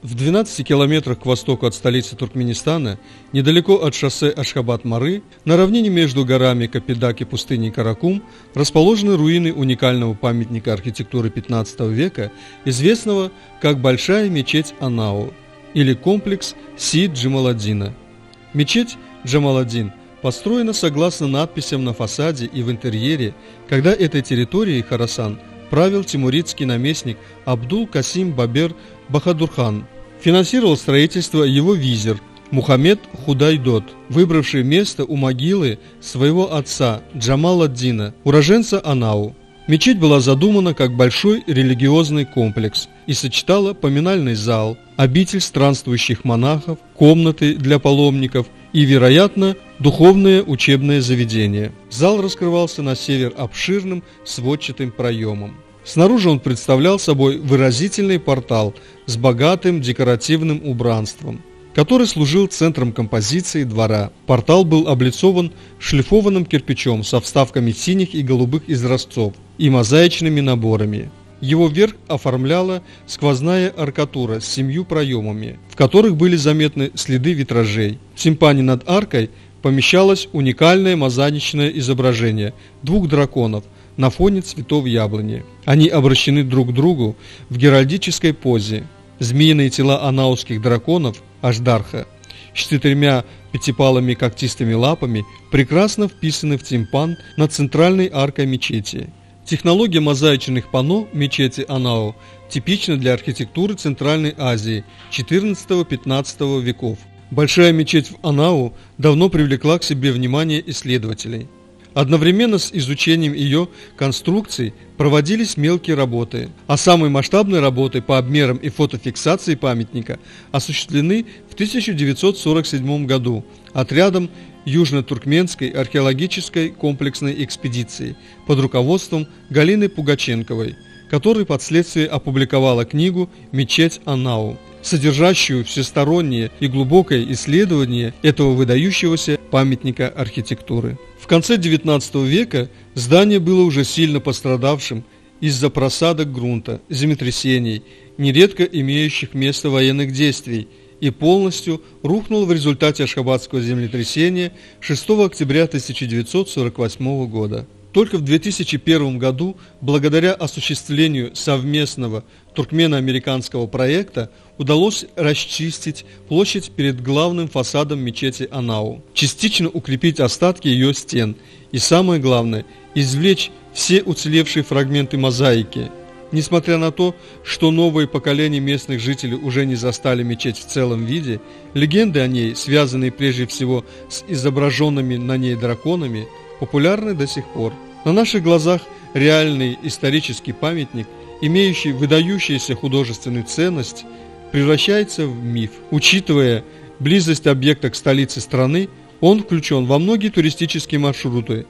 В 12 километрах к востоку от столицы Туркменистана, недалеко от шоссе Ашхабад-Мары, на равнине между горами Капидаг и пустыней Каракум, расположены руины уникального памятника архитектуры 15 века, известного как Большая мечеть Анау или комплекс Си-Джамаладдина. Мечеть Джамаладдин построена согласно надписям на фасаде и в интерьере, когда этой территорией Хорасан правил тимуридский наместник Абдул-Касим Бабер Бахадурхан. Финансировал строительство его визир Мухаммед Худайдот, выбравший место у могилы своего отца Джамал-ад-Дина, уроженца Анау. Мечеть была задумана как большой религиозный комплекс и сочетала поминальный зал, обитель странствующих монахов, комнаты для паломников и, вероятно, духовное учебное заведение. Зал раскрывался на север обширным сводчатым проемом. Снаружи он представлял собой выразительный портал с богатым декоративным убранством, который служил центром композиции двора. Портал был облицован шлифованным кирпичом со вставками синих и голубых изразцов и мозаичными наборами. Его верх оформляла сквозная аркатура с 7 проемами, в которых были заметны следы витражей. В тимпане над аркой помещалось уникальное мозаичное изображение 2 драконов на фоне цветов яблони. Они обращены друг к другу в геральдической позе. Змеиные тела анауских драконов, Аждарха, с 4 пятипалыми когтистыми лапами прекрасно вписаны в тимпан над центральной аркой мечети. Технология мозаичных панно мечети Анау типична для архитектуры Центральной Азии XIV-XV веков. Большая мечеть в Анау давно привлекла к себе внимание исследователей. Одновременно с изучением ее конструкций проводились мелкие работы, а самые масштабные работы по обмерам и фотофиксации памятника осуществлены в 1947 году отрядом Южно-Туркменской археологической комплексной экспедиции под руководством Галины Пугаченковой, которая впоследствии опубликовала книгу «Мечеть Анау», содержащую всестороннее и глубокое исследование этого выдающегося памятника архитектуры. В конце XIX века здание было уже сильно пострадавшим из-за просадок грунта, землетрясений, нередко имеющих место военных действий, и полностью рухнул в результате Ашхабадского землетрясения 6 октября 1948 года. Только в 2001 году, благодаря осуществлению совместного туркмено-американского проекта, удалось расчистить площадь перед главным фасадом мечети Анау, частично укрепить остатки ее стен и, самое главное, извлечь все уцелевшие фрагменты мозаики. Несмотря на то, что новые поколения местных жителей уже не застали мечеть в целом виде, легенды о ней, связанные прежде всего с изображенными на ней драконами, популярны до сих пор. На наших глазах реальный исторический памятник, имеющий выдающуюся художественную ценность, превращается в миф. Учитывая близость объекта к столице страны, он включен во многие туристические маршруты